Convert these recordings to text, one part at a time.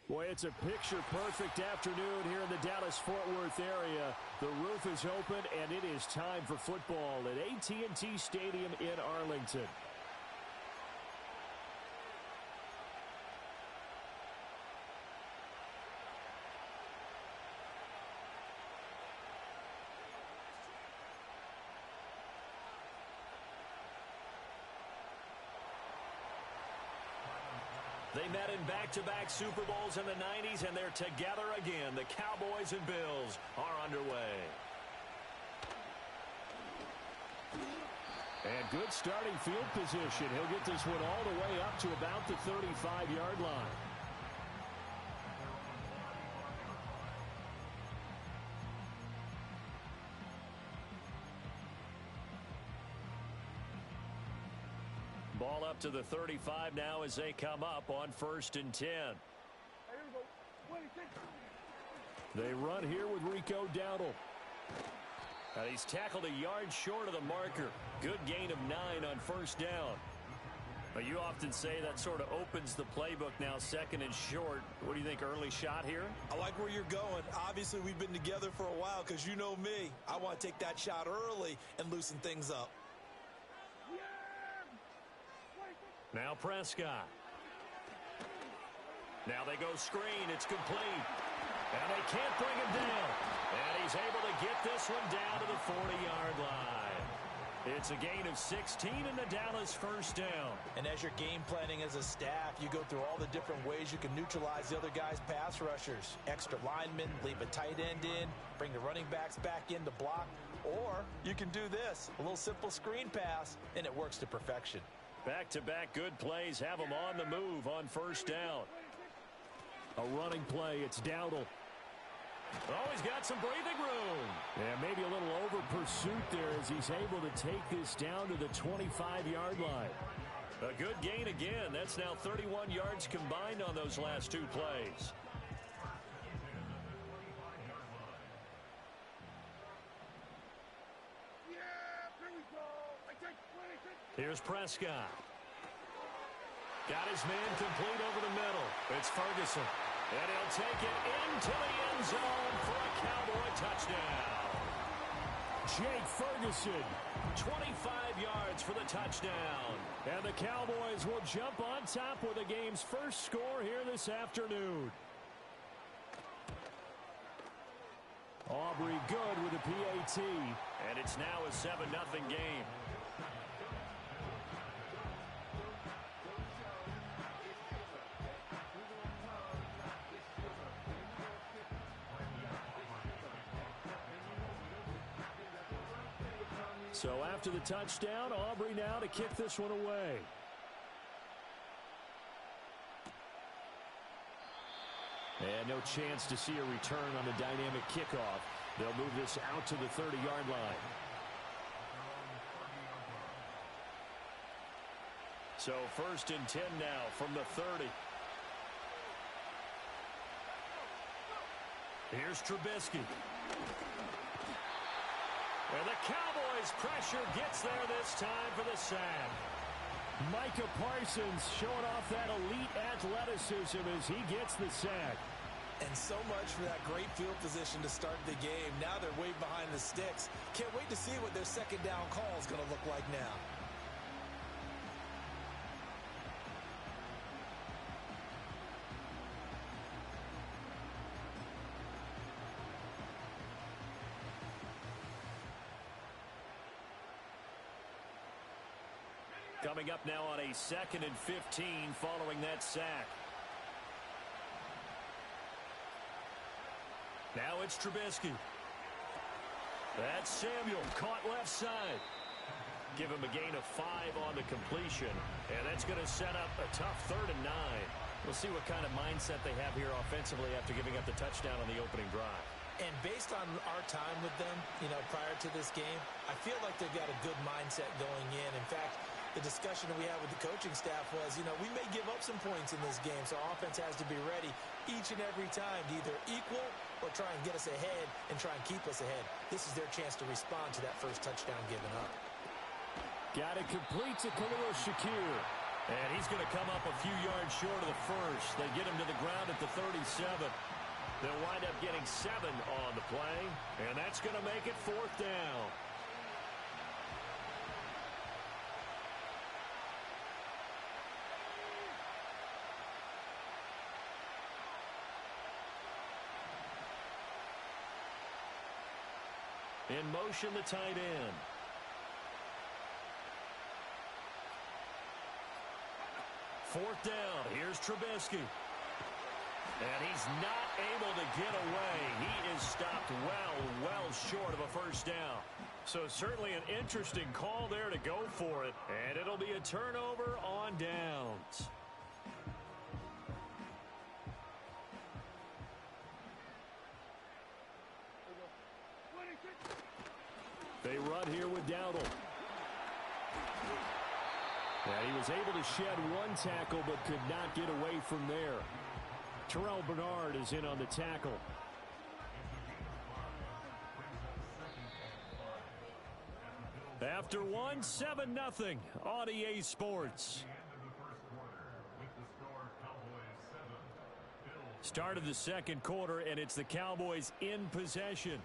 Boy, it's a picture-perfect afternoon here in the Dallas-Fort Worth area. The roof is open, and it is time for football at AT&T Stadium in Arlington. They met in back-to-back Super Bowls in the 90s, and they're together again. The Cowboys and Bills are underway. And good starting field position. He'll get this one all the way up to about the 35-yard line. Ball up to the 35 now as they come up on 1st and 10. They run here with Rico Dowdle. He's tackled a yard short of the marker. Good gain of 9 on 1st down. But you often say that sort of opens the playbook now, 2nd and short. What do you think, early shot here? I like where you're going. Obviously, we've been together for a while because you know me. I want to take that shot early and loosen things up. Now Prescott. Now they go screen. It's complete. And they can't bring him down. And he's able to get this one down to the 40-yard line. It's a gain of 16 in the Dallas 1st down. And as you're game planning as a staff, you go through all the different ways you can neutralize the other guy's pass rushers. Extra linemen, leave a tight end in, bring the running backs back in to block. Or you can do this, a little simple screen pass, and it works to perfection. Back-to-back good plays have him on the move on 1st down. A running play. It's Dowdle. Oh, he's got some breathing room. And maybe a little over pursuit there as he's able to take this down to the 25-yard line. A good gain again. That's now 31 yards combined on those last 2 plays. Here's Prescott. Got his man complete over the middle. It's Ferguson. And he'll take it into the end zone for a Cowboy touchdown. Jake Ferguson, 25 yards for the touchdown. And the Cowboys will jump on top with the game's first score here this afternoon. Aubrey good with the PAT. And it's now a 7-0 game. So after the touchdown, Aubrey now to kick this one away. And no chance to see a return on the dynamic kickoff. They'll move this out to the 30-yard line. So 1st and 10 now from the 30. Here's Trubisky. And the Cowboys' pressure gets there this time for the sack. Micah Parsons showing off that elite athleticism as he gets the sack. And so much for that great field position to start the game. Now they're way behind the sticks. Can't wait to see what their 2nd down call is going to look like now. Coming up now on a 2nd and 15 following that sack. Now it's Trubisky. That's Samuel caught left side. Give him a gain of 5 on the completion. And that's going to set up a tough 3rd and 9. We'll see what kind of mindset they have here offensively after giving up the touchdown on the opening drive. And based on our time with them, prior to this game, I feel like they've got a good mindset going in. In fact, the discussion that we had with the coaching staff was, we may give up some points in this game, so our offense has to be ready each and every time to either equal or try and get us ahead and try and keep us ahead. This is their chance to respond to that first touchdown given up. Got it complete to Khalil Shakir. And he's going to come up a few yards short of the first. They get him to the ground at the 37. They'll wind up getting 7 on the play, and that's going to make it 4th down. In motion, the tight end. Fourth down. Here's Trubisky. And he's not able to get away. He is stopped well short of a first down. So certainly an interesting call there to go for it. And it'll be a turnover on downs. They run here with Dowdle. And he was able to shed one tackle but could not get away from there. Terrell Bernard is in on the tackle. After one, 7-0 on EA Sports. Start of the second quarter, and it's the Cowboys in possession.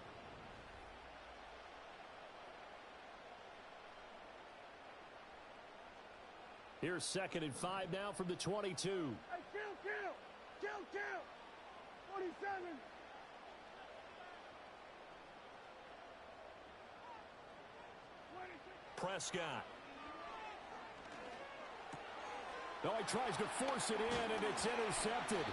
Here's 2nd and 5 now from the 22. Hey, kill! 47. Prescott. Oh, he tries to force it in, and it's intercepted.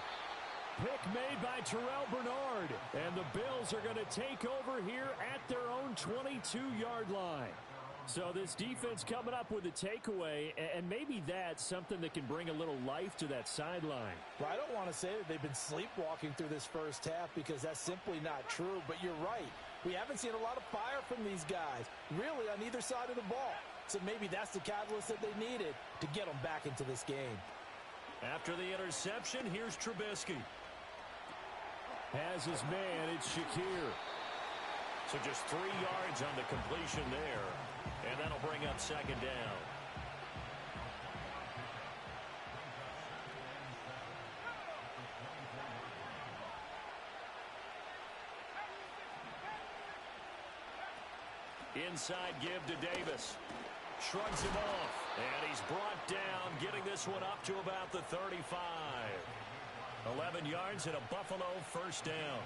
Pick made by Terrell Bernard. And the Bills are going to take over here at their own 22-yard line. So this defense coming up with a takeaway, and maybe that's something that can bring a little life to that sideline. Well, I don't want to say that they've been sleepwalking through this first half because that's simply not true, but you're right. We haven't seen a lot of fire from these guys, really on either side of the ball. So maybe that's the catalyst that they needed to get them back into this game. After the interception, here's Trubisky. Has his man, it's Shakir. So just 3 yards on the completion there. And that'll bring up 2nd down. Inside give to Davis. Shrugs him off. And he's brought down, getting this one up to about the 35. 11 yards and a Buffalo first down.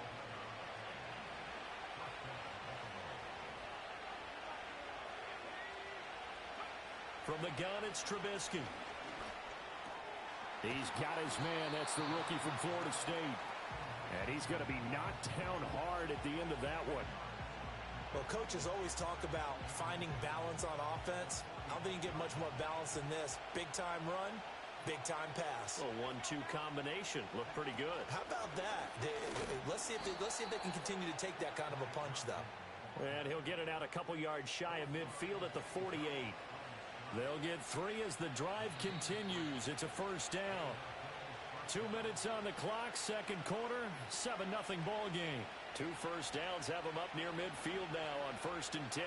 From the gun, it's Trubisky. He's got his man. That's the rookie from Florida State. And he's going to be knocked down hard at the end of that one. Well, coaches always talk about finding balance on offense. I don't think you get much more balance than this. Big-time run, big-time pass. A 1-2 combination. Looked pretty good. How about that? Let's see if they can continue to take that kind of a punch, though. And he'll get it out a couple yards shy of midfield at the 48. They'll get 3 as the drive continues. It's a first down. 2 minutes on the clock, second quarter, 7-0 ball game. 2 first downs have them up near midfield now on 1st and 10.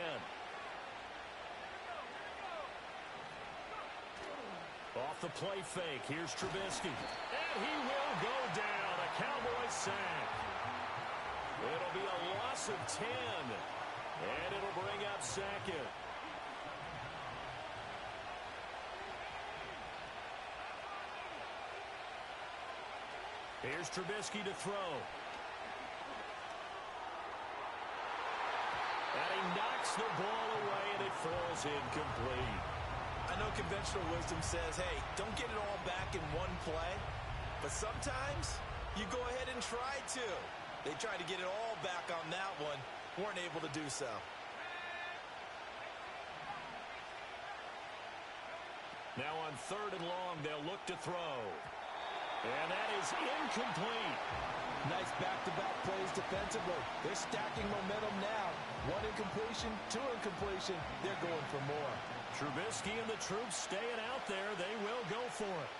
Off the play fake, here's Trubisky. And he will go down, a Cowboy sack. It'll be a loss of 10, and it'll bring up 2nd. Here's Trubisky to throw. And he knocks the ball away, and it falls incomplete. I know conventional wisdom says, hey, don't get it all back in one play. But sometimes you go ahead and try to. They tried to get it all back on that one. Weren't able to do so. Now on 3rd and long, they'll look to throw. And that is incomplete. Nice back-to-back plays defensively. They're stacking momentum now. 1 incompletion, 2 incompletion. They're going for more. Trubisky and the troops staying out there. They will go for it.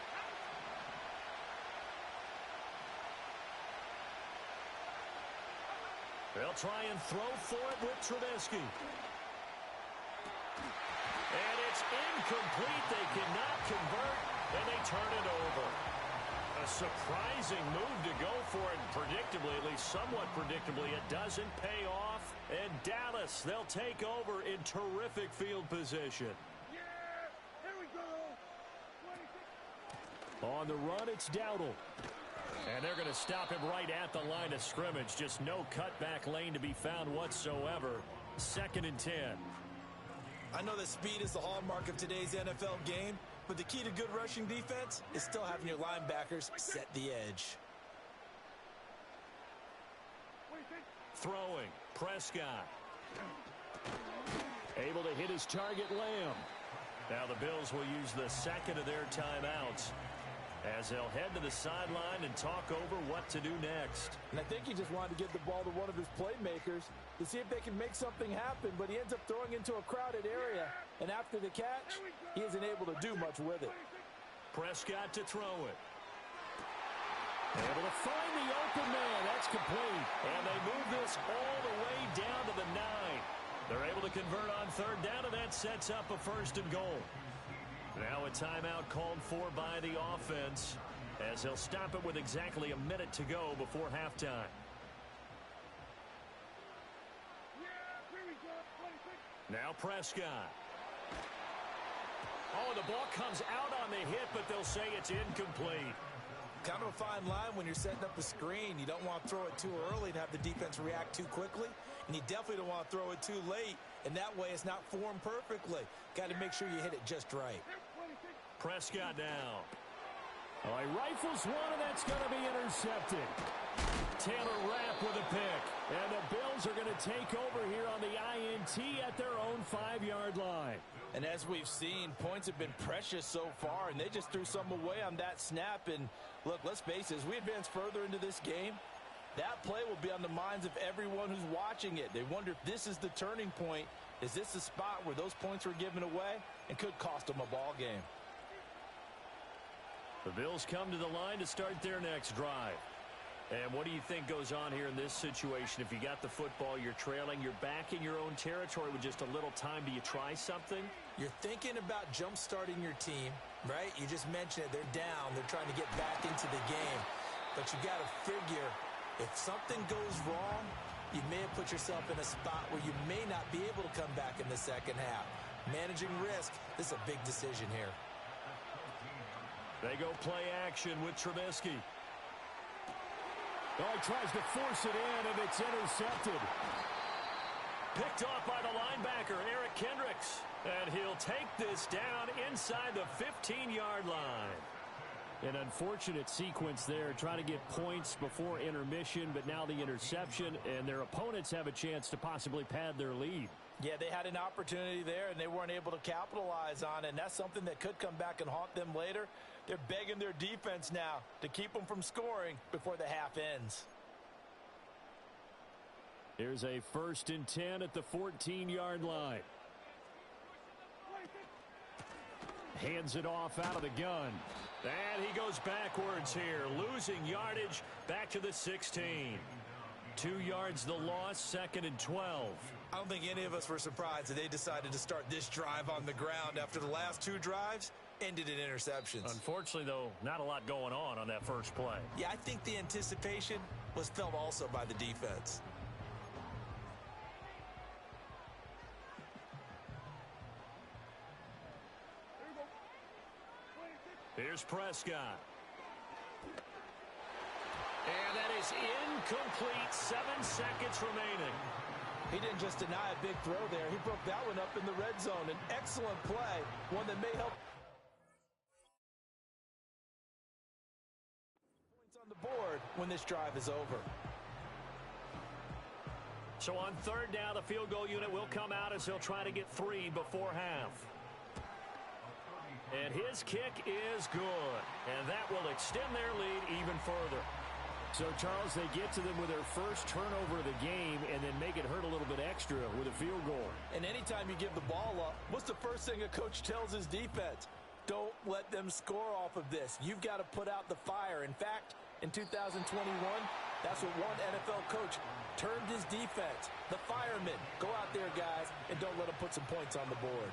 They'll try and throw for it with Trubisky. And it's incomplete. They cannot convert. and they turn it over. A surprising move to go for it, predictably, at least somewhat predictably. It doesn't pay off, and Dallas, they'll take over in terrific field position. Yeah, here we go. 26. On the run, it's Dowdle. And they're going to stop him right at the line of scrimmage. Just no cutback lane to be found whatsoever. 2nd and 10. I know that speed is the hallmark of today's NFL game, but the key to good rushing defense is still having your linebackers set the edge. Throwing, Prescott. Able to hit his target, Lamb. Now the Bills will use the second of their timeouts as they'll head to the sideline and talk over what to do next. And I think he just wanted to give the ball to one of his playmakers to see if they can make something happen, but he ends up throwing into a crowded area, and after the catch, he isn't able to do much with it. Prescott to throw it. Able to find the open man. That's complete. And they move this all the way down to the 9. They're able to convert on 3rd down, and that sets up a 1st and goal. Now a timeout called for by the offense as they'll stop it with exactly a minute to go before halftime. Now Prescott. Oh, the ball comes out on the hit, but they'll say it's incomplete. Kind of a fine line when you're setting up a screen. You don't want to throw it too early and have the defense react too quickly, and you definitely don't want to throw it too late, and that way it's not formed perfectly. Got to make sure you hit it just right. Prescott down. Oh, he rifles one, and that's going to be intercepted. Taylor Rapp with a pick. And the Bills are going to take over here on the INT at their own 5-yard line. And as we've seen, points have been precious so far, and they just threw some away on that snap. And look, let's face it, as we advance further into this game, that play will be on the minds of everyone who's watching it. They wonder if this is the turning point. Is this the spot where those points were given away and could cost them a ball game? The Bills come to the line to start their next drive. And what do you think goes on here in this situation? If you got the football, you're trailing, you're back in your own territory with just a little time. Do you try something? You're thinking about jump-starting your team, right? You just mentioned it. They're down. They're trying to get back into the game. But you got to figure, if something goes wrong, you may have put yourself in a spot where you may not be able to come back in the second half. Managing risk, this is a big decision here. They go play action with Trubisky. Oh, he tries to force it in, and it's intercepted. Picked off by the linebacker, Eric Kendricks. And he'll take this down inside the 15-yard line. An unfortunate sequence there, trying to get points before intermission, but now the interception, and their opponents have a chance to possibly pad their lead. Yeah, they had an opportunity there, and they weren't able to capitalize on it, and that's something that could come back and haunt them later. They're begging their defense now to keep them from scoring before the half ends. Here's a 1st and 10 at the 14-yard line. Hands it off out of the gun. And he goes backwards here, losing yardage back to the 16. 2 yards the loss, 2nd and 12. I don't think any of us were surprised that they decided to start this drive on the ground after the last 2 drives ended in interceptions. Unfortunately, though, not a lot going on that first play. Yeah, I think the anticipation was felt also by the defense. Here's Prescott. And that is incomplete. 7 seconds remaining. He didn't just deny a big throw there. He broke that one up in the red zone. An excellent play, one that may help points on the board when this drive is over. So on 3rd down, the field goal unit will come out as they'll try to get 3 before half. And his kick is good. And that will extend their lead even further. So, Charles, they get to them with their first turnover of the game and then make it hurt a little bit extra with a field goal. And anytime you give the ball up, what's the first thing a coach tells his defense? Don't let them score off of this. You've got to put out the fire. In fact, in 2021, that's what one NFL coach termed his defense. The firemen. Go out there, guys, and don't let them put some points on the board.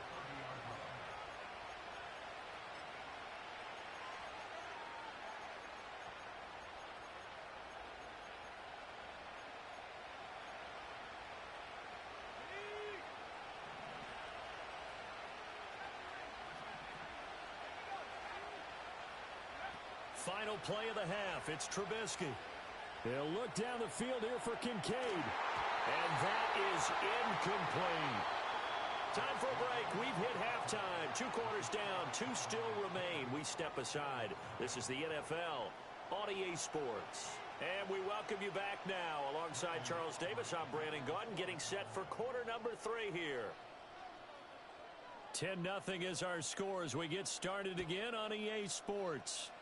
final play of the half. It's Trubisky. He'll look down the field here for Kincaid. And that is incomplete. Time for a break. We've hit halftime. 2 quarters down. 2 still remain. We step aside. This is the NFL on EA Sports. And we welcome you back now. Alongside Charles Davis, I'm Brandon Gaudin, getting set for quarter number 3 here. 10-0 is our score as we get started again on EA Sports.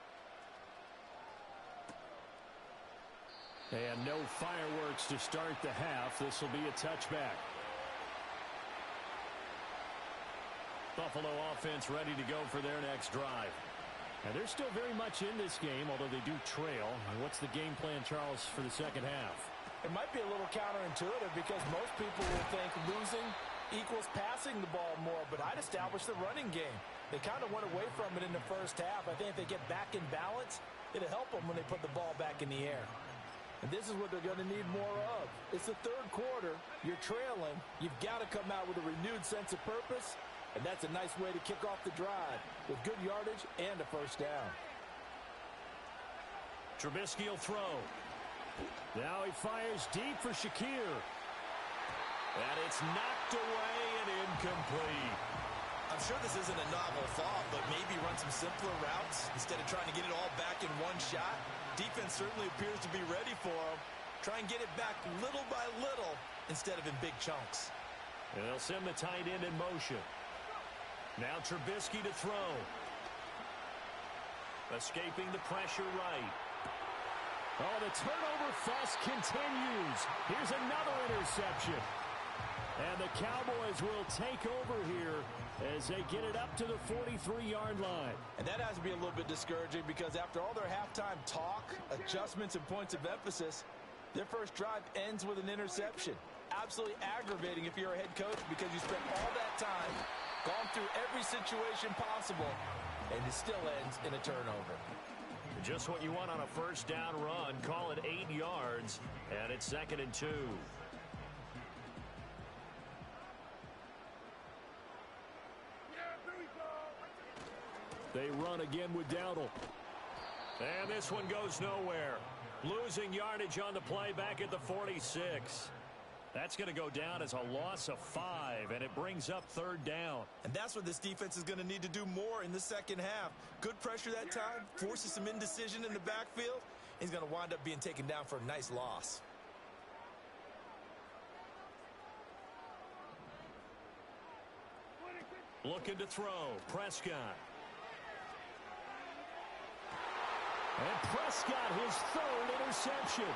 And no fireworks to start the half. This will be a touchback. Buffalo offense ready to go for their next drive. Now, they're still very much in this game, although they do trail. And what's the game plan, Charles, for the second half? It might be a little counterintuitive because most people will think losing equals passing the ball more, but I'd establish the running game. They kind of went away from it in the first half. I think if they get back in balance, it'll help them when they put the ball back in the air. And this is what they're going to need more of. It's the third quarter. You're trailing. You've got to come out with a renewed sense of purpose, and that's a nice way to kick off the drive with good yardage and a first down. Trubisky will throw. Now he fires deep for Shakir. And it's knocked away and incomplete. I'm sure this isn't a novel thought, but maybe run some simpler routes instead of trying to get it all back in one shot. Defense certainly appears to be ready for him. Try and get it back little by little instead of in big chunks. And they'll send the tight end in motion. Now Trubisky to throw. Escaping the pressure right. Oh, the turnover fest continues. Here's another interception. And the Cowboys will take over here as they get it up to the 43-yard line. And that has to be a little bit discouraging because after all their halftime talk, adjustments, and points of emphasis, their first drive ends with an interception. Absolutely aggravating if you're a head coach because you spent all that time, gone through every situation possible, and it still ends in a turnover. Just what you want on a first down run. Call it 8 yards, and it's 2nd and 2. They run again with Dowdle. And this one goes nowhere. Losing yardage on the play back at the 46. That's going to go down as a loss of 5, and it brings up 3rd down. And that's what this defense is going to need to do more in the second half. Good pressure that time, forces some indecision in the backfield. He's going to wind up being taken down for a nice loss. Looking to throw. Prescott. And Prescott, his 3rd interception.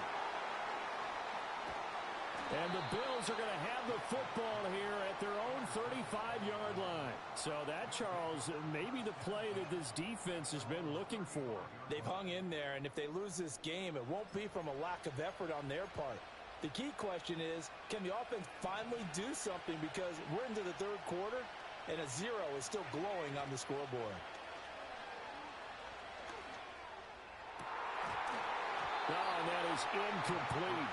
And the Bills are going to have the football here at their own 35-yard line. So that, Charles, maybe the play that this defense has been looking for. They've hung in there, and if they lose this game, it won't be from a lack of effort on their part. The key question is, can the offense finally do something? Because we're into the third quarter, and a 0 is still glowing on the scoreboard. Oh, and that is incomplete.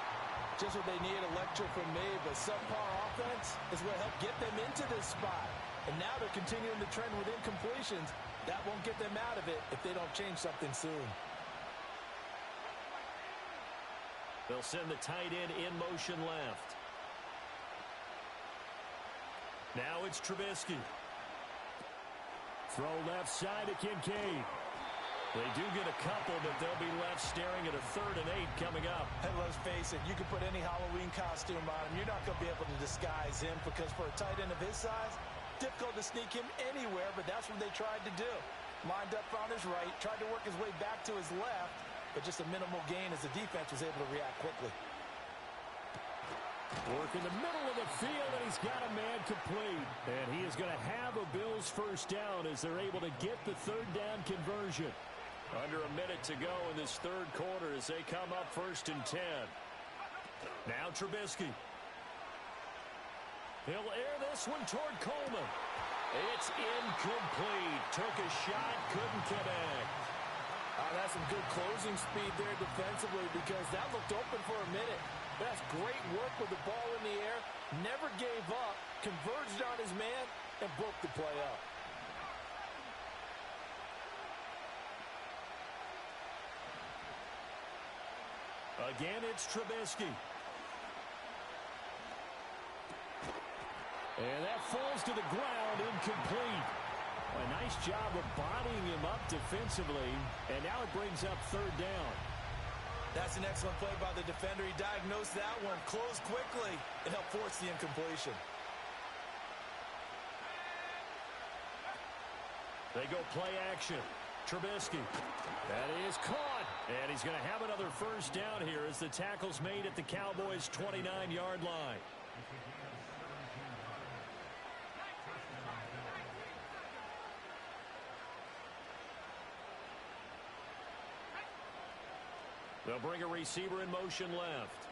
Just what they need, a lecture from me, but subpar offense is what helped get them into this spot. And now they're continuing the trend with incompletions. That won't get them out of it if they don't change something soon. They'll send the tight end in motion left. Now it's Trubisky. Throw left side to Kincaid. They do get a couple, but they'll be left staring at a 3rd and 8 coming up. And let's face it, you can put any Halloween costume on him. You're not going to be able to disguise him because for a tight end of his size, difficult to sneak him anywhere, but that's what they tried to do. Lined up on his right, tried to work his way back to his left, but just a minimal gain as the defense was able to react quickly. Work in the middle of the field, and he's got a man complete. And he is going to have a Bills first down as they're able to get the 3rd down conversion. Under a minute to go in this third quarter as they come up 1st and 10. Now Trubisky. He'll air this one toward Coleman. It's incomplete. Took a shot, couldn't connect. That's some good closing speed there defensively because that looked open for a minute. That's great work with the ball in the air. Never gave up, converged on his man, and broke the play up. Again, it's Trubisky. And that falls to the ground, incomplete. A nice job of bodying him up defensively, and now it brings up third down. That's an excellent play by the defender. He diagnosed that one, closed quickly, and helped force the incompletion. They go play action. Trubisky. That is caught. And he's going to have another first down here as the tackle's made at the Cowboys' 29-yard line. They'll bring a receiver in motion left.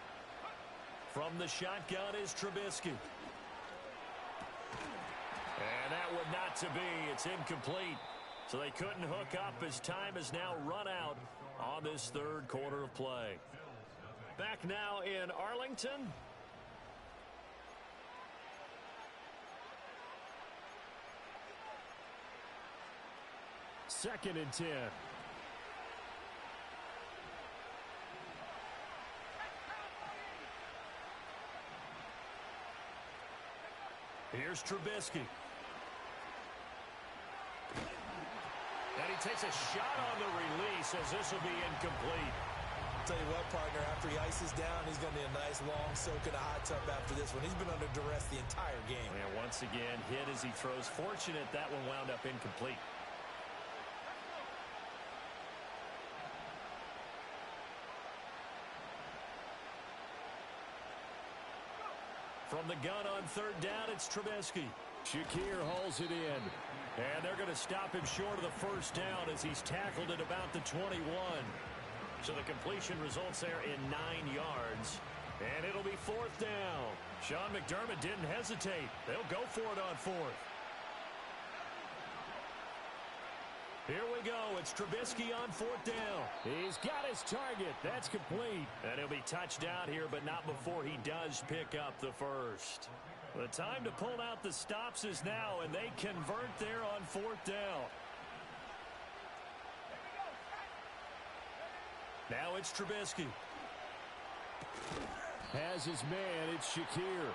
From the shotgun is Trubisky. And that would not to be. It's incomplete. So they couldn't hook up as time has now run out on this third quarter of play. Back now in Arlington. Second and 10. Here's Trubisky. And he takes a shot on the release as this will be incomplete. I'll tell you what, partner, after he ices down, he's going to need a nice long soak in a hot tub after this one. He's been under duress the entire game. And once again, hit as he throws. Fortunate that one wound up incomplete. From the gun on third down, it's Trubisky. Shakir hauls it in. And they're going to stop him short of the first down as he's tackled at about the 21. So the completion results there in 9 yards. And it'll be fourth down. Sean McDermott didn't hesitate. They'll go for it on fourth. Here we go. It's Trubisky on fourth down. He's got his target. That's complete. And he'll be touched out here, but not before he does pick up the first. The time to pull out the stops is now, and they convert there on fourth down. Now it's Trubisky. Has his man. It's Shakir.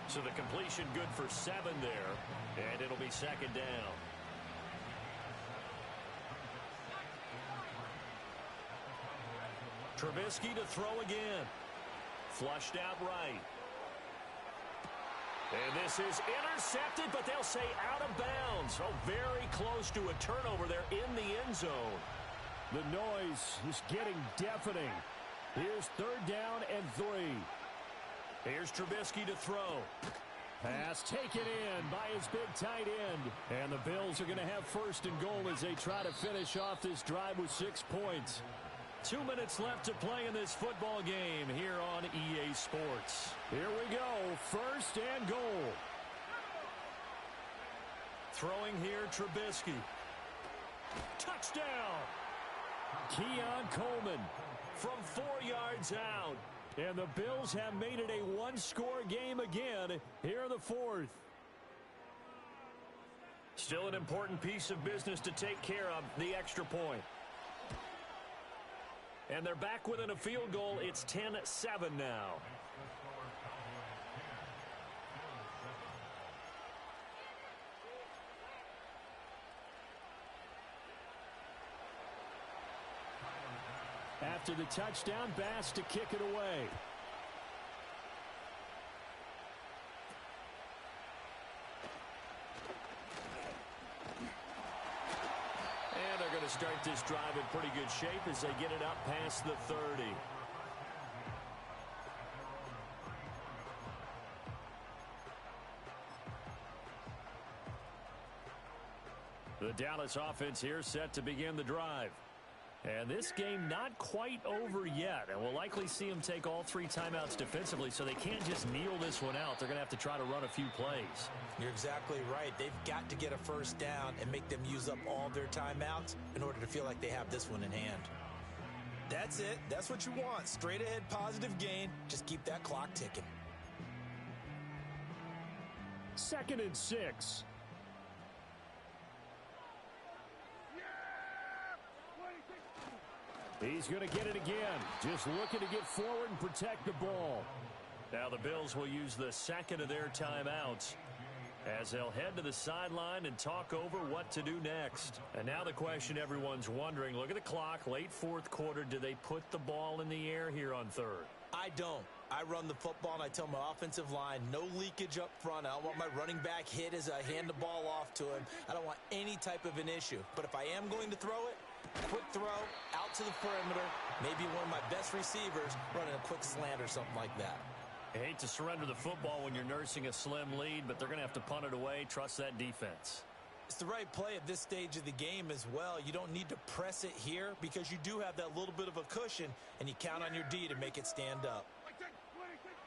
So the completion good for 7 there, and it'll be second down. Trubisky to throw again. Flushed out right. And this is intercepted, but they'll say out of bounds. Oh, very close to a turnover there in the end zone. The noise is getting deafening. Here's third down and 3. Here's Trubisky to throw. Pass taken in by his big tight end. And the Bills are going to have first and goal as they try to finish off this drive with 6 points. 2 minutes left to play in this football game here on EA Sports. Here we go, first and goal. Throwing here, Trubisky. Touchdown! Keon Coleman from 4 yards out. And the Bills have made it a one-score game again here in the fourth. Still an important piece of business to take care of, the extra point. And they're back within a field goal. It's 10-7 now. After the touchdown, Bass to kick it away. Start this drive in pretty good shape as they get it up past the 30. The Dallas offense here set to begin the drive. And this game not quite over yet. And we'll likely see them take all 3 timeouts defensively, so they can't just kneel this one out. They're going to have to try to run a few plays. You're exactly right. They've got to get a first down and make them use up all their timeouts in order to feel like they have this one in hand. That's it. That's what you want. Straight ahead positive gain. Just keep that clock ticking. Second and 6. He's going to get it again. Just looking to get forward and protect the ball. Now the Bills will use the second of their timeouts as they'll head to the sideline and talk over what to do next. And now the question everyone's wondering, look at the clock, late fourth quarter, do they put the ball in the air here on third? I don't. I run the football, and I tell my offensive line, no leakage up front. I don't want my running back hit as I hand the ball off to him. I don't want any type of an issue. But if I am going to throw it, quick throw, out to the perimeter, maybe one of my best receivers running a quick slant or something like that. I hate to surrender the football when you're nursing a slim lead, but they're going to have to punt it away. Trust that defense. It's the right play at this stage of the game as well. You don't need to press it here because you do have that little bit of a cushion, and you count on your D to make it stand up.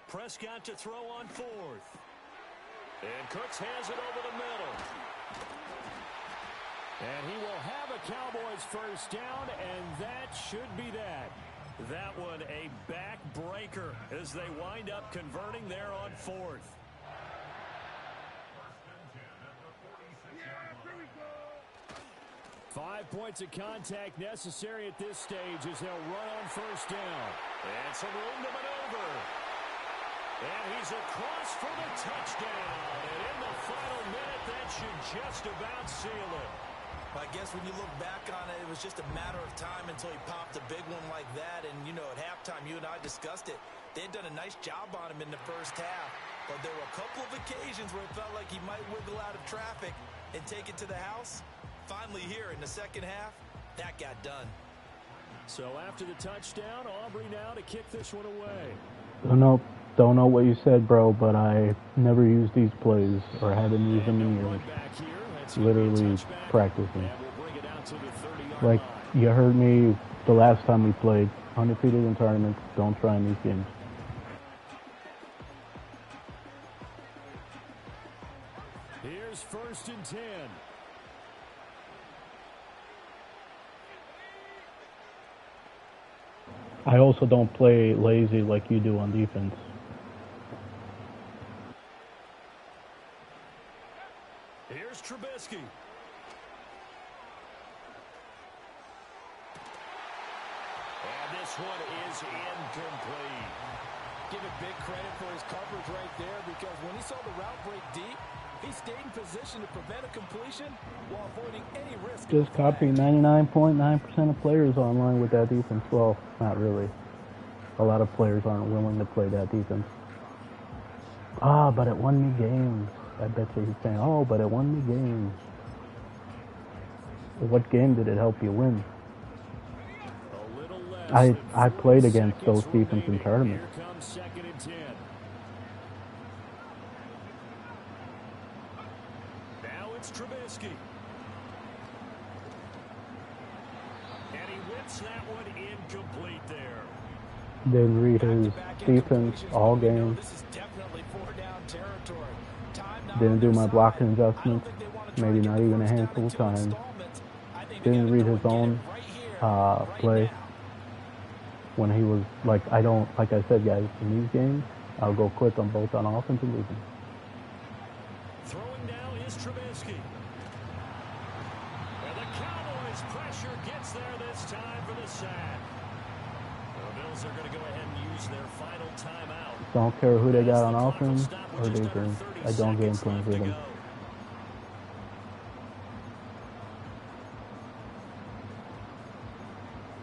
Prescott to throw on fourth. And Cooks has it over the middle. And he will have a Cowboys first down, and that should be that. That one a backbreaker as they wind up converting there on fourth. Five points of contact necessary at this stage as they'll run on first down. And some room to maneuver. And he's across for the touchdown. And in the final minute, that should just about seal it. I guess when you look back on it, it was just a matter of time until he popped a big one like that. And, you know, at halftime, you and I discussed it. They had done a nice job on him in the first half. But there were a couple of occasions where it felt like he might wiggle out of traffic and take it to the house. Finally here in the second half, that got done. So after the touchdown, Aubrey now to kick this one away. Don't know what you said, bro, but I never used these plays or haven't used them in years. Literally practicing. Like, you heard me the last time we played. Undefeated in tournaments. Don't try in these games. Here's first and 10. I also don't play lazy like you do on defense. Here's Trubisky. And this one is incomplete. Give it big credit for his coverage right there because when he saw the route break deep, he stayed in position to prevent a completion while avoiding any risk. Just copying 99.9% of players online with that defense. Well, not really. A lot of players aren't willing to play that defense. But it won me games. I bet you he's saying, but it won me games. What game did it help you win? I played against those defenses in tournaments. Here comes second and 10. Now it's Trubisky. And he whips that one incomplete there. Didn't read his defense all game. Didn't do my blocking adjustments. Maybe not even a handful of times. Didn't read his own play. When he was like I said, guys, in these games, I'll go quick on both on offense and defense. Throwing now is Trubisky. And the Cowboys pressure gets there this time for the sack. The Bills are going to go ahead and use their final timeout. Don't care who they got on offense or defense. I don't game plan for them.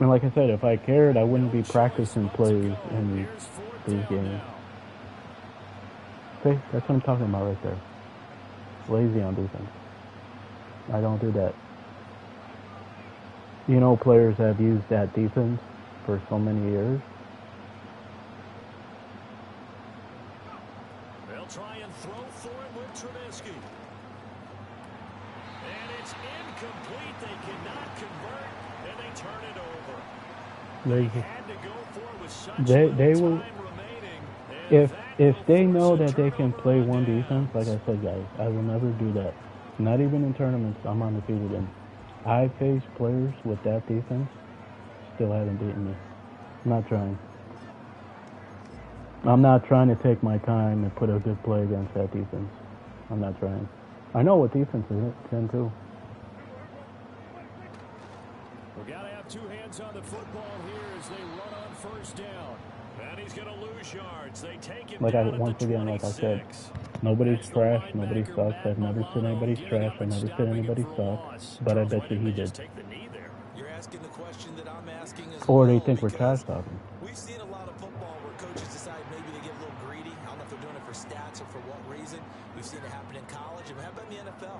And like I said, if I cared, I wouldn't be practicing plays in these games. Okay, that's what I'm talking about right there. Lazy on defense. I don't do that. You know, players have used that defense for so many years. They'll try and throw for it with Trubisky. And it's incomplete. They cannot convert, and they turn it over. Lazy. They will. If they know that they can play one defense, like I said, guys, I will never do that. Not even in tournaments I'm undefeated in. I faced players with that defense, still haven't beaten me. I'm not trying. I'm not trying to take my time and put a good play against that defense. I'm not trying. I know what defense is in too. We gotta have Two hands on the football here as they run on first down. And he's going to lose yards. They take him down at the 26. Like I said, nobody's trash, nobody sucks. I've never said anybody's trash. I've never said anybody sucks. But I bet you he did. You're asking the question that I'm asking as or well. They think we're trash talking. We've seen a lot of football where coaches decide maybe they get a little greedy. I don't know if they're doing it for stats or for what reason. We've seen it happen in college. And how about in the NFL?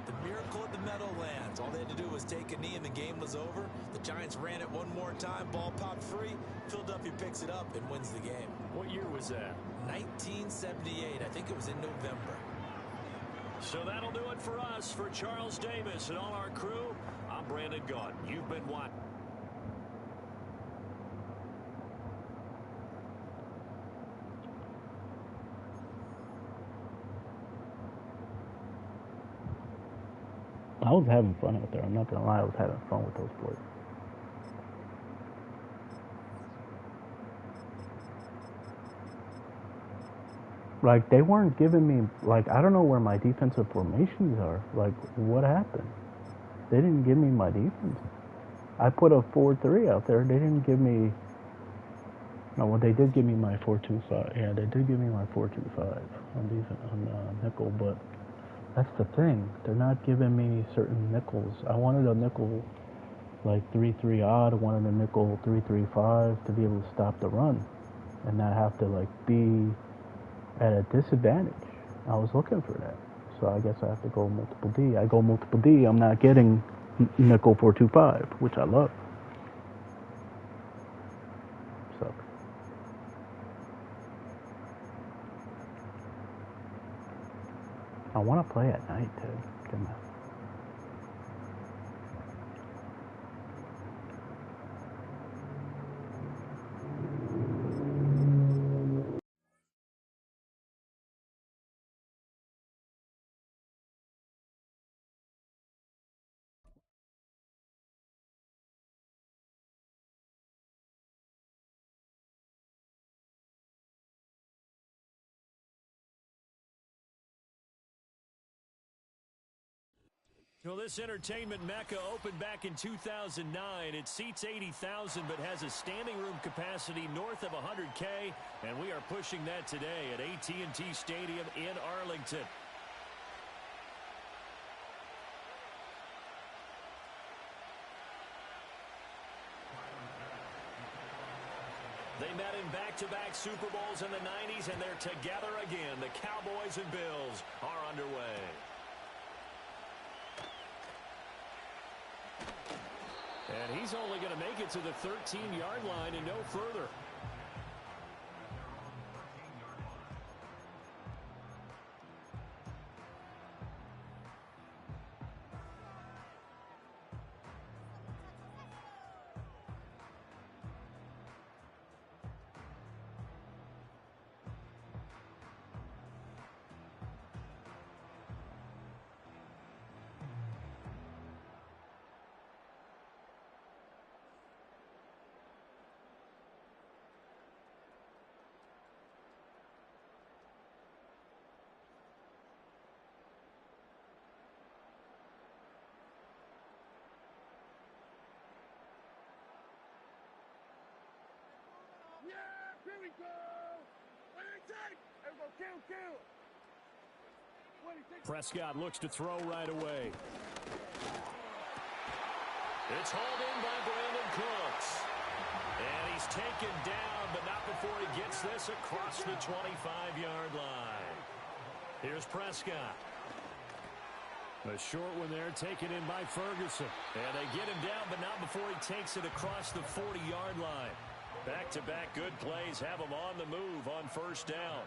The miracle of the Meadowlands. All they had to do was take a knee and the game was over. The Giants ran it one more time. Ball popped free. Philadelphia picks it up and wins the game. What year was that? 1978. I think it was in November. So that'll do it for us. For Charles Davis and all our crew, I'm Brandon Gaudin. You've been watching. I was having fun out there. I'm not going to lie. I was having fun with those boys. Like, they weren't giving me, like, I don't know where my defensive formations are. Like, what happened? They didn't give me my defense. I put a 4-3 out there. They didn't give me, no, well, they did give me my 4-2-5. Yeah, they did give me my 4-2-5 on nickel, but that's the thing. They're not giving me certain nickels. I wanted a nickel like 3-3 odd. I wanted a nickel 3-3-5 to be able to stop the run and not have to like be at a disadvantage. I was looking for that. So I guess I have to go multiple D. I go multiple D. I'm not getting nickel 4-2-5, which I love. Sucks. I want to play at night, Ted. Come on. Well, this entertainment mecca opened back in 2009. It seats 80,000 but has a standing room capacity north of 100K, and we are pushing that today at AT&T Stadium in Arlington. They met in back-to-back Super Bowls in the 90s, and they're together again. The Cowboys and Bills are underway. And he's only going to make it to the 13-yard line and no further. Here we go! What do you think? Everyone, kill! What do you think? Prescott looks to throw right away. It's hauled in by Brandon Cooks. And he's taken down, but not before he gets this across the 25-yard line. Here's Prescott. A short one there, taken in by Ferguson. And they get him down, but not before he takes it across the 40-yard line. Back-to-back good plays have him on the move on first down.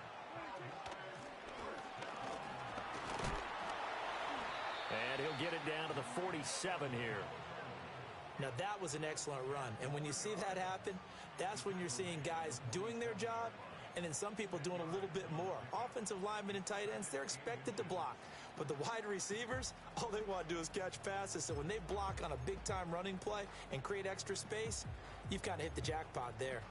And he'll get it down to the 47 here. Now, that was an excellent run. And when you see that happen, that's when you're seeing guys doing their job and then some people doing a little bit more. Offensive linemen and tight ends, they're expected to block. But the wide receivers, all they want to do is catch passes. So when they block on a big-time running play and create extra space, you've kind of hit the jackpot there.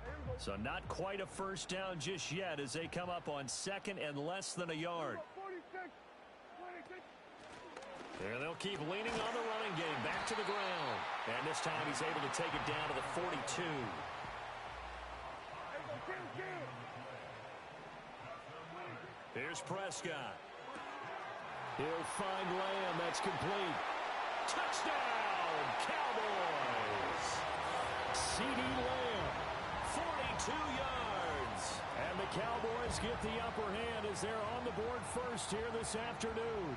Here we go, So not quite a first down just yet as they come up on second and less than a yard. And they'll keep leaning on the running game back to the ground. And this time he's able to take it down to the 42. Here's Prescott. He'll find Lamb. That's complete. Touchdown, Cowboys. C.D. Lamb, 42 yards. And the Cowboys get the upper hand as they're on the board first here this afternoon.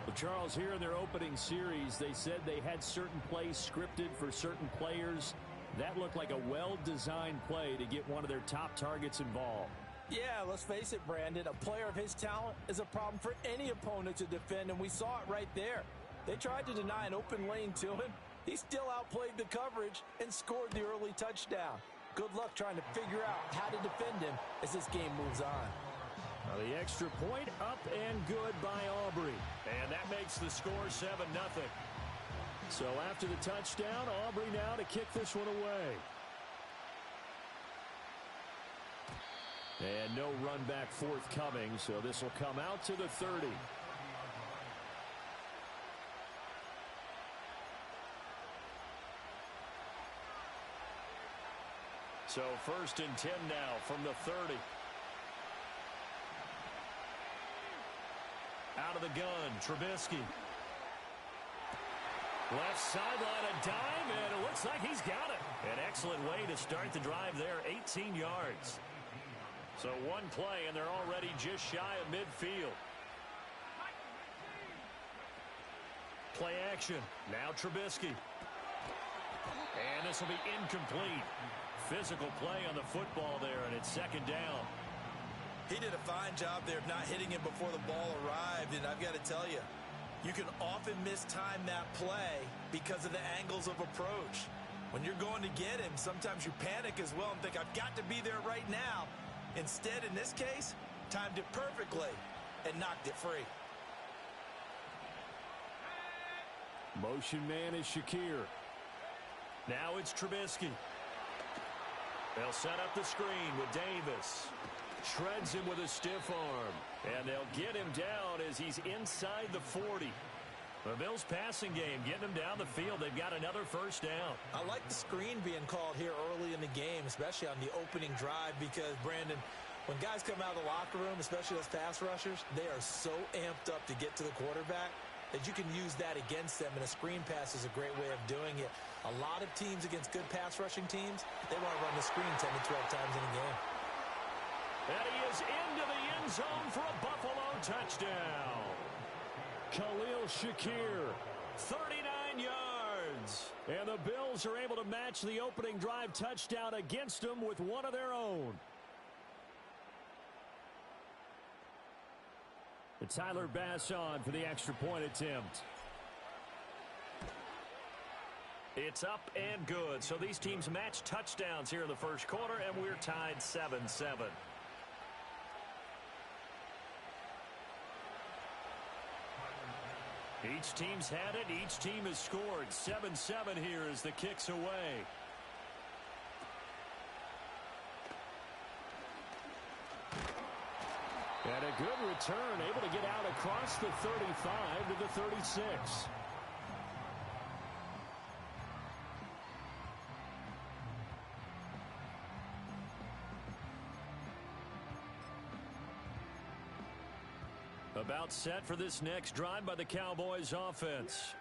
Well, Charles, here in their opening series, they said they had certain plays scripted for certain players. That looked like a well-designed play to get one of their top targets involved. Yeah, let's face it, Brandon. A player of his talent is a problem for any opponent to defend, and we saw it right there. They tried to deny an open lane to him. He still outplayed the coverage and scored the early touchdown. Good luck trying to figure out how to defend him as this game moves on. Well, the extra point up and good by Aubrey. And that makes the score 7-0. So after the touchdown, Aubrey now to kick this one away. And no run back forthcoming, so this will come out to the 30. So 1st and 10 now from the 30. Out of the gun, Trubisky. Left sideline, a dime, and it looks like he's got it. An excellent way to start the drive there, 18 yards. So one play, and they're already just shy of midfield. Play action. Now Trubisky. And this will be incomplete. Physical play on the football there, and it's 2nd down. He did a fine job there of not hitting him before the ball arrived, and I've got to tell you, you can often mistime that play because of the angles of approach. When you're going to get him, sometimes you panic as well and think, I've got to be there right now. Instead, in this case, timed it perfectly and knocked it free. Motion man is Shakir. Now it's Trubisky. They'll set up the screen with Davis. Shreds him with a stiff arm. And they'll get him down as he's inside the 40. The Bills' passing game getting them down the field. They've got another first down. I like the screen being called here early in the game, especially on the opening drive, because, Brandon, when guys come out of the locker room, especially those pass rushers, they are so amped up to get to the quarterback that you can use that against them, and a screen pass is a great way of doing it. A lot of teams against good pass rushing teams, they want to run the screen 10 to 12 times in a game. And he is into the end zone for a Buffalo touchdown. Khalil Shakir, 39 yards. And the Bills are able to match the opening drive touchdown against them with one of their own. And Tyler Bass on for the extra point attempt. It's up and good. So these teams match touchdowns here in the first quarter, and we're tied 7-7. Each team's had it. Each team has scored. 7-7 here as the kick's away. And a good return, able to get out across the 35 to the 36. About set for this next drive by the Cowboys offense.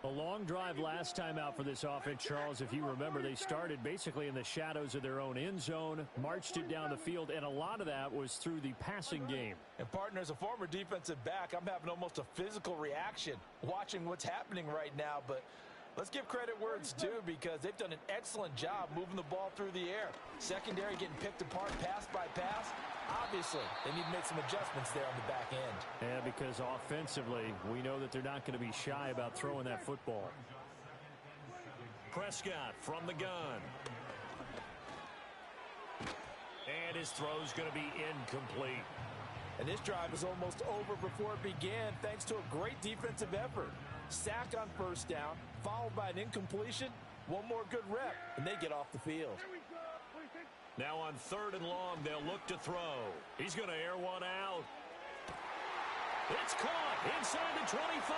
A long drive last time out for this offense, Charles. If you remember, they started basically in the shadows of their own end zone, marched it down the field, and a lot of that was through the passing game. And, partner, as a former defensive back, I'm having almost a physical reaction watching what's happening right now. But let's give credit where it's due, because they've done an excellent job moving the ball through the air. Secondary getting picked apart pass by pass. Obviously, they need to make some adjustments there on the back end. Yeah, because offensively, we know that they're not going to be shy about throwing that football. Prescott from the gun. And his throw's going to be incomplete. And this drive is almost over before it began, thanks to a great defensive effort. Sack on first down, followed by an incompletion, One more good rep, and they get off the field. Now on 3rd and long, they'll look to throw. He's going to air one out. It's caught inside the 25.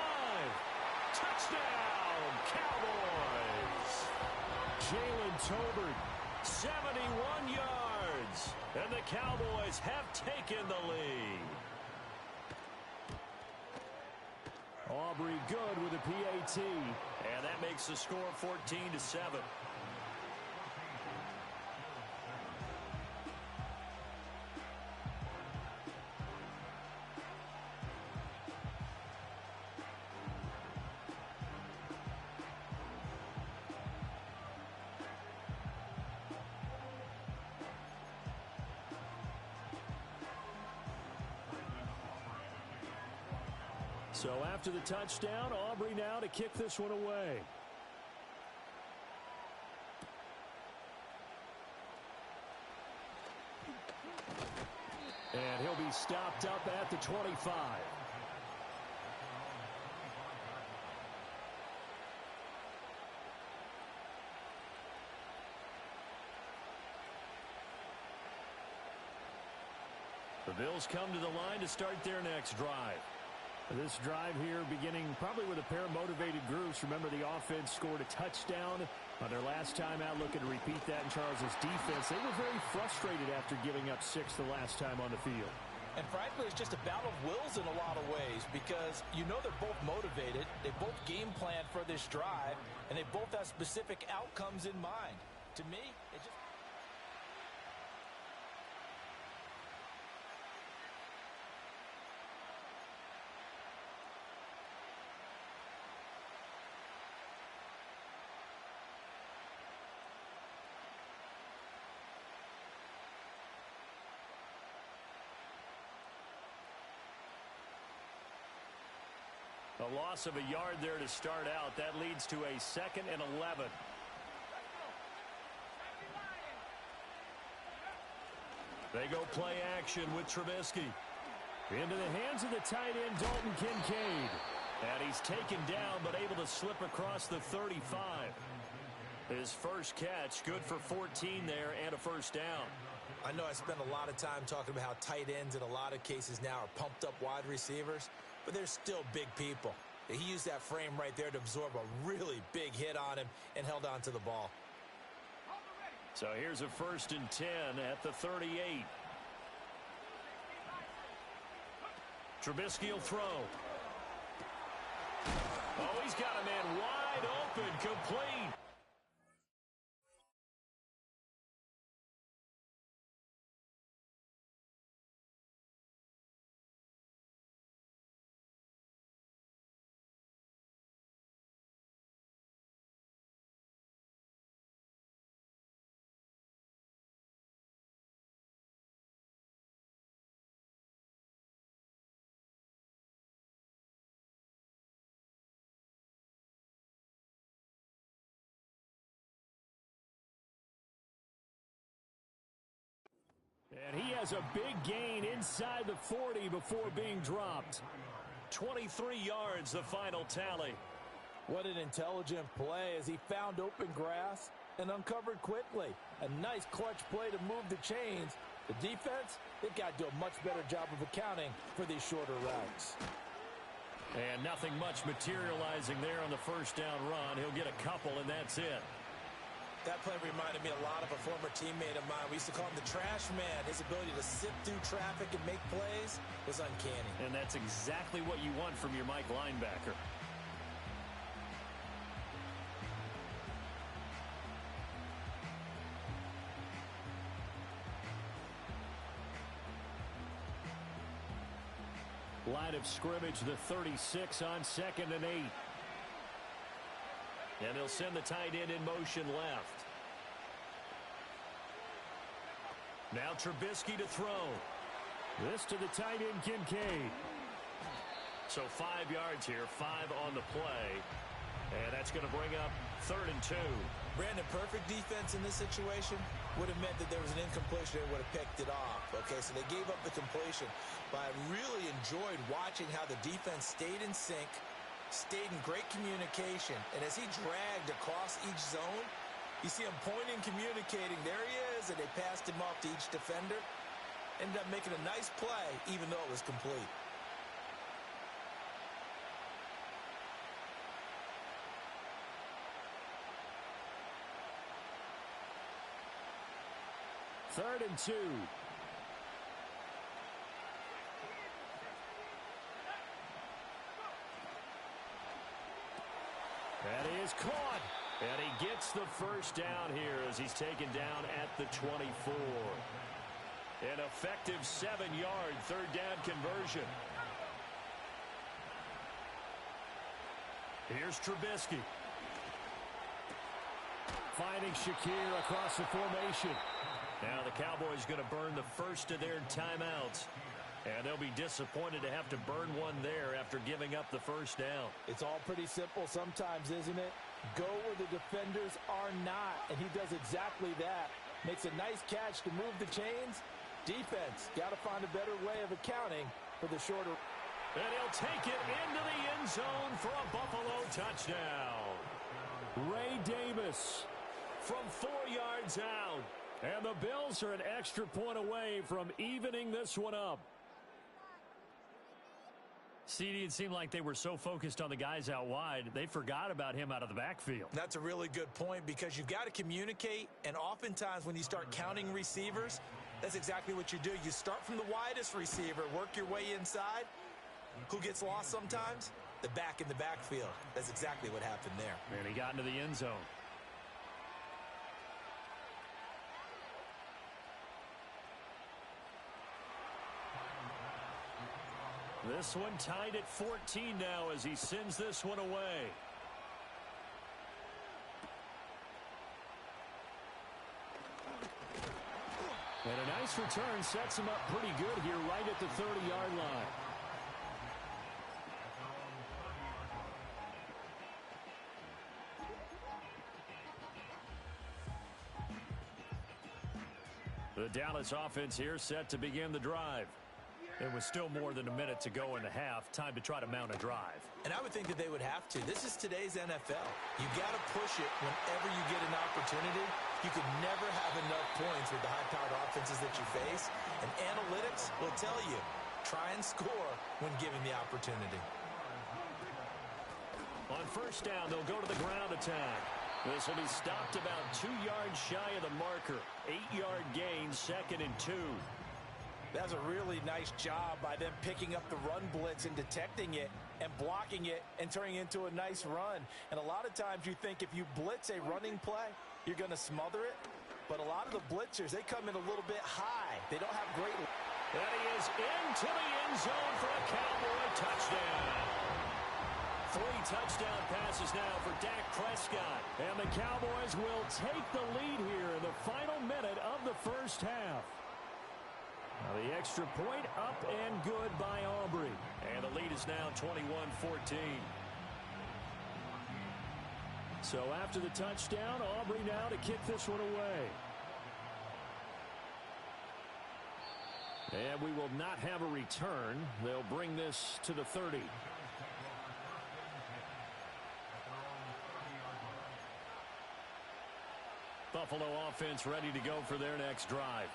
Touchdown, Cowboys. Jalen Tolbert, 71 yards. And the Cowboys have taken the lead. Aubrey good with a PAT. And that makes the score 14-7. So after the touchdown, Aubrey now to kick this one away. And he'll be stopped up at the 25. The Bills come to the line to start their next drive. This drive here beginning probably with a pair of motivated groups. Remember, the offense scored a touchdown on their last time out. Looking to repeat that in Charles's defense. They were very frustrated after giving up 6 the last time on the field. And frankly, it's just a battle of wills in a lot of ways because you know they're both motivated. They both game plan for this drive, and they both have specific outcomes in mind. To me, it just... A loss of a yard there to start out. That leads to a 2nd and 11. They go play action with Trubisky. Into the hands of the tight end, Dalton Kincaid. And he's taken down, but able to slip across the 35. His first catch, good for 14 there and a first down. I know I spend a lot of time talking about how tight ends in a lot of cases now are pumped up wide receivers, but they're still big people. He used that frame right there to absorb a really big hit on him and held on to the ball. So here's a 1st and 10 at the 38. Trubisky will throw. Oh, he's got a man wide open, complete. And he has a big gain inside the 40 before being dropped. 23 yards, the final tally. What an intelligent play as he found open grass and uncovered quickly. A nice clutch play to move the chains. The defense, they've got to do a much better job of accounting for these shorter routes. And nothing much materializing there on the first down run. He'll get a couple, and that's it. That play reminded me a lot of a former teammate of mine. We used to call him the trash man. His ability to sift through traffic and make plays was uncanny. And that's exactly what you want from your Mike linebacker. Line of scrimmage, the 36 on 2nd and 8. And they'll send the tight end in motion left. Now Trubisky to throw. This to the tight end, Kincaid. So 5 yards here, 5 on the play. And that's going to bring up 3rd and 2. Brandon, perfect defense in this situation would have meant that there was an incompletion. They would have picked it off. Okay, so they gave up the completion. But I really enjoyed watching how the defense stayed in sync, stayed in great communication. And as he dragged across each zone, you see him pointing, communicating. There he is, and they passed him off to each defender. Ended up making a nice play, even though it was complete. Third and 2. That is caught. And he gets the first down here as he's taken down at the 24. An effective 7-yard third down conversion. Here's Trubisky. Finding Shakir across the formation. Now the Cowboys going to burn the first of their timeouts. And they'll be disappointed to have to burn one there after giving up the first down. It's all pretty simple sometimes, isn't it? Go where the defenders are not, and he does exactly that. Makes a nice catch to move the chains. Defense, got to find a better way of accounting for the shorter. And he'll take it into the end zone for a Buffalo touchdown. Ray Davis from 4 yards out. And the Bills are an extra point away from evening this one up. CD, it seemed like they were so focused on the guys out wide, they forgot about him out of the backfield. That's a really good point because you've got to communicate, and oftentimes when you start counting receivers, that's exactly what you do. You start from the widest receiver, work your way inside. Who gets lost sometimes? The back in the backfield. That's exactly what happened there. And he got into the end zone. This one tied at 14 now as he sends this one away. And a nice return sets him up pretty good here right at the 30-yard line. The Dallas offense here set to begin the drive. There was still more than a minute to go in the half. Time to try to mount a drive. And I would think that they would have to. This is today's NFL. You got to push it whenever you get an opportunity. You can never have enough points with the high-powered offenses that you face. And analytics will tell you, try and score when given the opportunity. On first down, they'll go to the ground attack. This will be stopped about 2 yards shy of the marker. 8-yard gain, 2nd and 2. That's a really nice job by them picking up the run blitz and detecting it and blocking it and turning it into a nice run. And a lot of times you think if you blitz a running play, you're going to smother it. But a lot of the blitzers, they come in a little bit high. They don't have great... And he is into the end zone for a Cowboy touchdown. 3 touchdown passes now for Dak Prescott. And the Cowboys will take the lead here in the final minute of the first half. Now the extra point up and good by Aubrey. And the lead is now 21-14. So after the touchdown, Aubrey now to kick this one away. And we will not have a return. They'll bring this to the 30. Buffalo offense ready to go for their next drive.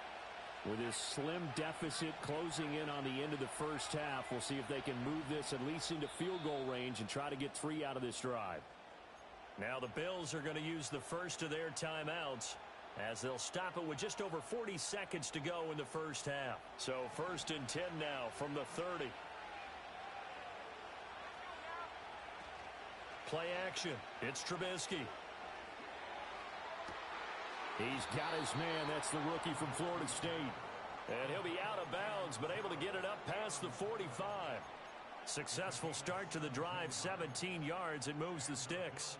With his slim deficit closing in on the end of the first half, we'll see if they can move this at least into field goal range and try to get 3 out of this drive. Now the Bills are going to use the first of their timeouts as they'll stop it with just over 40 seconds to go in the first half. So 1st and 10 now from the 30. Play action. It's Trubisky. He's got his man. That's the rookie from Florida State. And he'll be out of bounds, but able to get it up past the 45. Successful start to the drive, 17 yards. It moves the sticks.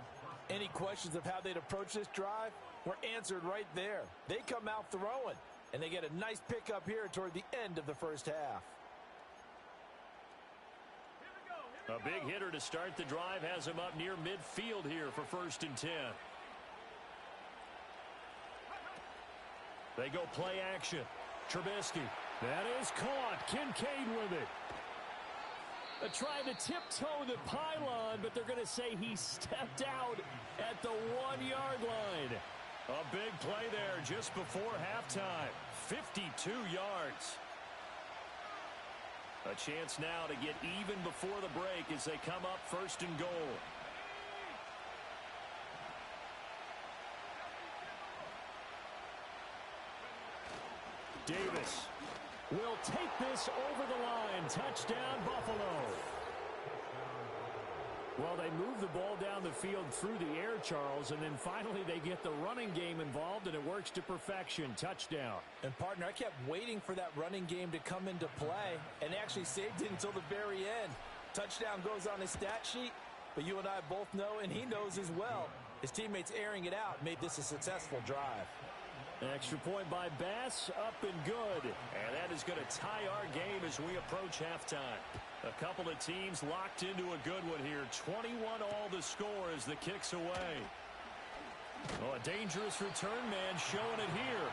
Any questions of how they'd approach this drive were answered right there. They come out throwing, and they get a nice pickup here toward the end of the first half. A big hitter to start the drive has him up near midfield here for 1st and 10. They go play action. Trubisky. That is caught. Kincaid with it. Trying to tiptoe the pylon, but they're going to say he stepped out at the 1-yard line. A big play there just before halftime. 52 yards. A chance now to get even before the break as they come up first and goal. Davis will take this over the line. Touchdown, Buffalo. Well, they move the ball down the field through the air, Charles, and then finally they get the running game involved, and it works to perfection. Touchdown. And, partner, I kept waiting for that running game to come into play and actually saved it until the very end. Touchdown goes on his stat sheet, but you and I both know, and he knows as well, his teammates airing it out made this a successful drive. Extra point by Bass, up and good. And that is going to tie our game as we approach halftime. A couple of teams locked into a good one here. 21 all the score as the kick's away. Oh, a dangerous return man showing it here.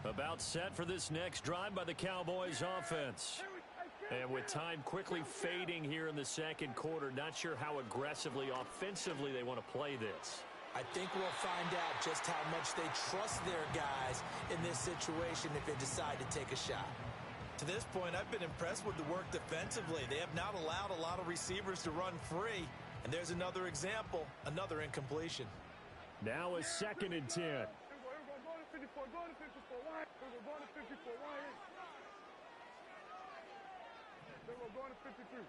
About set for this next drive by the Cowboys offense. And with time quickly fading here in the second quarter, not sure how aggressively, offensively they want to play this. I think we'll find out just how much they trust their guys in this situation if they decide to take a shot. To this point, I've been impressed with the work defensively. They have not allowed a lot of receivers to run free. And there's another example, another incompletion. Now a 2nd and 10. Go to 54, go to 54, wide. Go to 54, wide. Go to 53.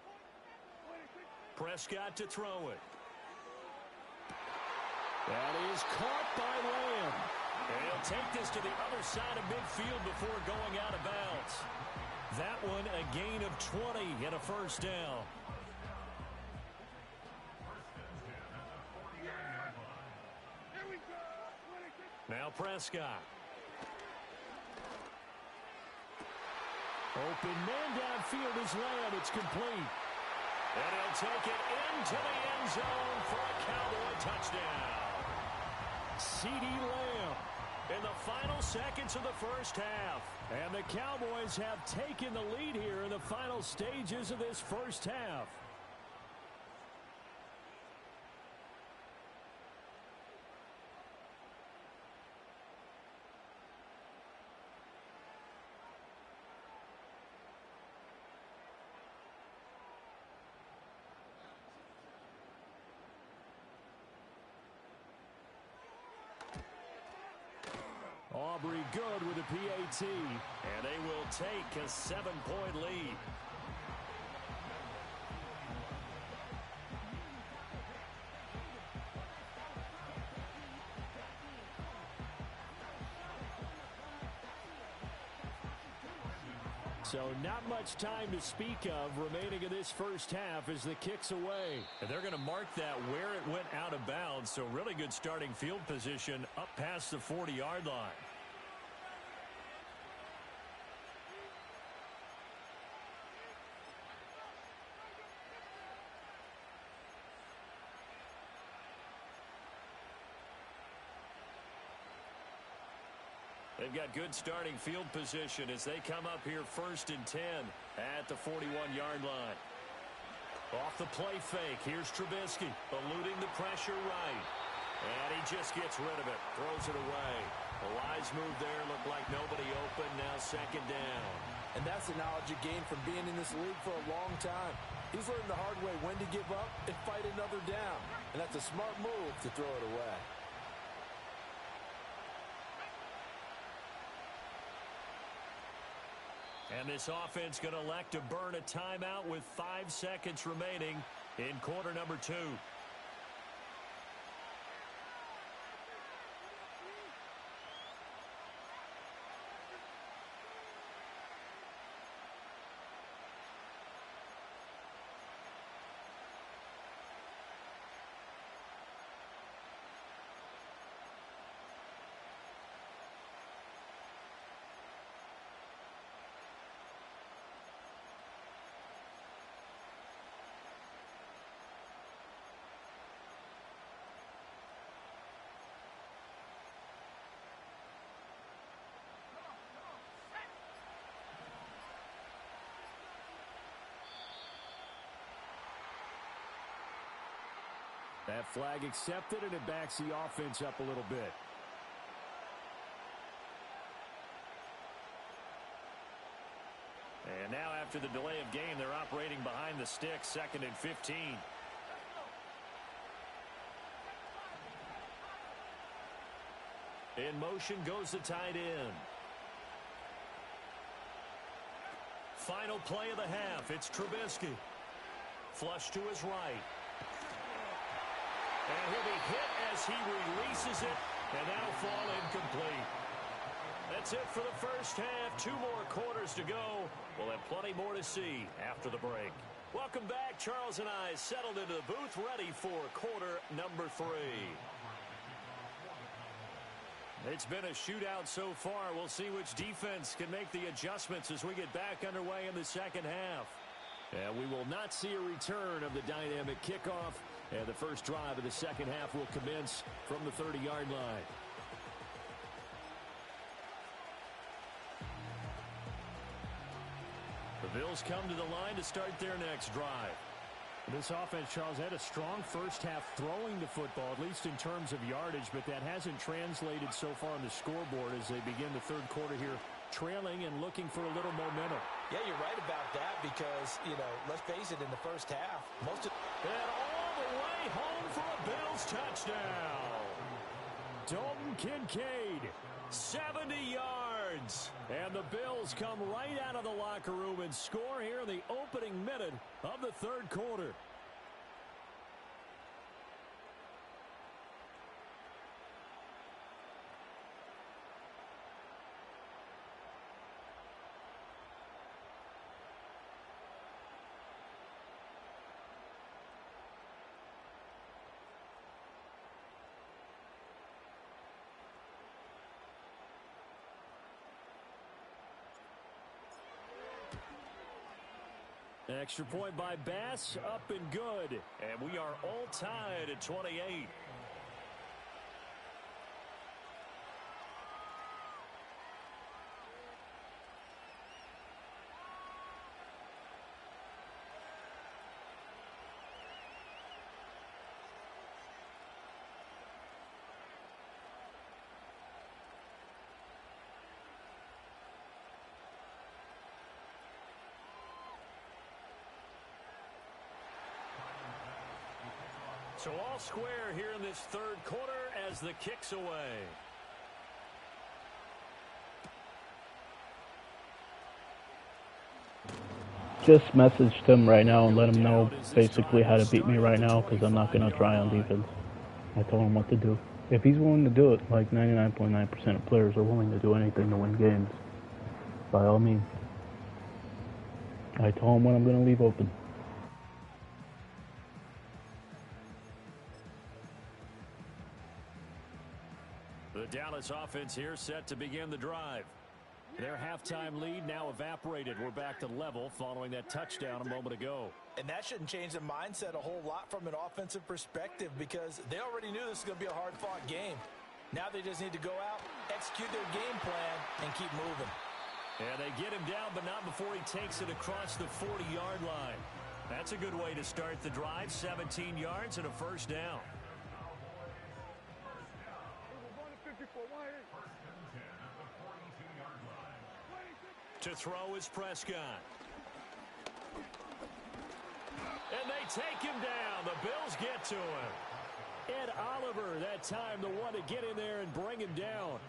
Prescott to throw it. That is caught by Lamb. And he'll take this to the other side of midfield before going out of bounds. That one a gain of 20 and a first down. Now Prescott. Open man downfield is Lamb. It's complete. And he'll take it into the end zone for a Cowboy touchdown. CeeDee Lamb in the final seconds of the first half. And the Cowboys have taken the lead here in the final stages of this first half. Aubrey good with a PAT, and they will take a 7-point lead. So not much time to speak of remaining in this first half as the kick's away. And they're going to mark that where it went out of bounds. So really good starting field position up past the 40-yard line. They've got good starting field position as they come up here 1st and 10 at the 41-yard line. Off the play fake, here's Trubisky eluding the pressure right. And he just gets rid of it, throws it away. A wise move there, looked like nobody open, now 2nd down. And that's the knowledge you gain from being in this league for a long time. He's learned the hard way when to give up and fight another down. And that's a smart move to throw it away. And this offense going to elect to burn a timeout with 5 seconds remaining in quarter number 2. That flag accepted, and it backs the offense up a little bit. And now after the delay of game, they're operating behind the sticks, 2nd and 15. In motion goes the tight end. Final play of the half. It's Trubisky. Flush to his right. And he'll be hit as he releases it, and that'll fall incomplete. That's it for the first half. 2 more quarters to go. We'll have plenty more to see after the break. Welcome back. Charles and I settled into the booth, ready for quarter number 3. It's been a shootout so far. We'll see which defense can make the adjustments as we get back underway in the second half. And we will not see a return of the dynamic kickoff. And the first drive of the second half will commence from the 30-yard line. The Bills come to the line to start their next drive. This offense, Charles, had a strong first half throwing the football, at least in terms of yardage, but that hasn't translated so far on the scoreboard as they begin the third quarter here, trailing and looking for a little momentum. Yeah, you're right about that because, let's face it, in the first half, most of... And all the way home for a Bills touchdown. Dalton Kincaid, 70 yards. And the Bills come right out of the locker room and score here in the opening minute of the third quarter. Extra point by Bass, up and good. And we are all tied at 28. So all square here in this third quarter as the kick's away. Just messaged him right now and let him know basically how to beat me right now because I'm not going to try on defense. I told him what to do. If he's willing to do it, like 99.9% of players are willing to do anything to win games, by all means. I told him what I'm going to leave open. The Dallas offense here set to begin the drive. Their halftime lead now evaporated. We're back to level following that touchdown a moment ago. And that shouldn't change the mindset a whole lot from an offensive perspective because they already knew this was going to be a hard-fought game. Now they just need to go out, execute their game plan, and keep moving. And they get him down, but not before he takes it across the 40-yard line. That's a good way to start the drive. 17 yards and a first down. To throw is Prescott. And they take him down. The Bills get to him. Ed Oliver, that time, the one to get in there and bring him down.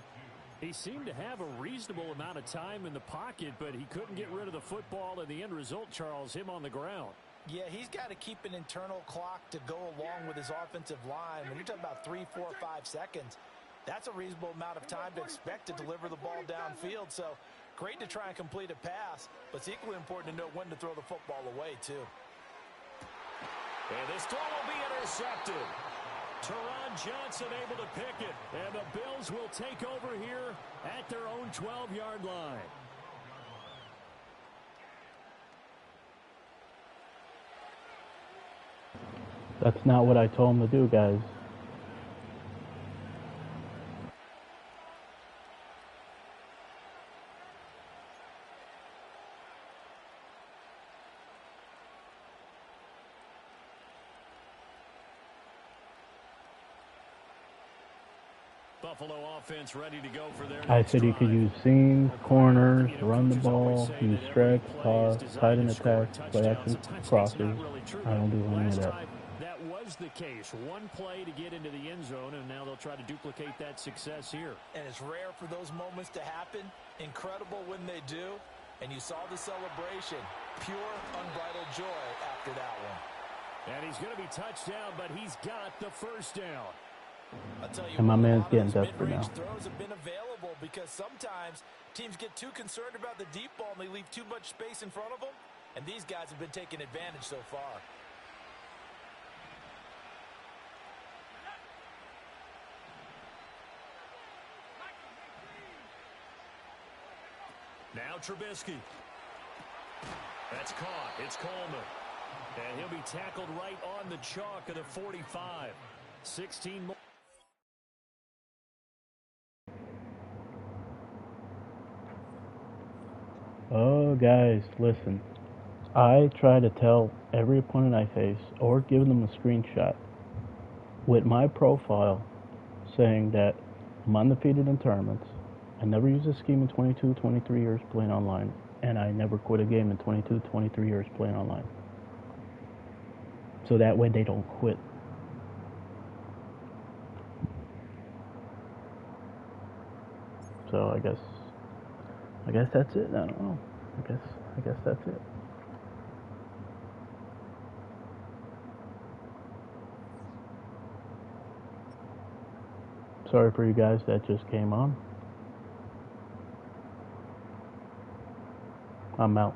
He seemed to have a reasonable amount of time in the pocket, but he couldn't get rid of the football, and the end result, Charles, him on the ground. Yeah, he's got to keep an internal clock to go along with his offensive line. When you're talking about 3, 4, 5 seconds, that's a reasonable amount of time to expect to deliver the ball downfield. So great to try and complete a pass, but it's equally important to know when to throw the football away, too. And this throw will be intercepted. Teron Johnson able to pick it, and the Bills will take over here at their own 12-yard line. That's not what I told him to do, guys. Buffalo offense ready to go for their I next said you could drive. use seams, corners, run the Coaches always ball, say use that stretch, every play toss, is tight designed end to score a attack, play touchdown. action Sometimes that's crosses. not really true. I don't do any of Last that. time that was the case. One play to get into the end zone, and now they'll try to duplicate that success here. And it's rare for those moments to happen. Incredible when they do. And you saw the celebration. Pure, unbridled joy after that one. And he's going to be touched down, but he's got the first down. I'll tell you, And my what, man's a lot getting of those desperate mid-range now. throws have been available because sometimes teams get too concerned about the deep ball and they leave too much space in front of them. And these guys have been taking advantage so far. Now Trubisky. That's caught. It's Coleman. And he'll be tackled right on the chalk of the 45. 16 more. Oh, guys, listen. I try to tell every opponent I face or give them a screenshot with my profile saying that I'm undefeated in tournaments. I never used a scheme in 22, 23 years playing online. And I never quit a game in 22, 23 years playing online. So that way they don't quit. So I guess that's it. I don't know. I guess that's it. Sorry for you guys that just came on. I'm out.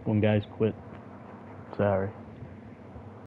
When guys quit, sorry.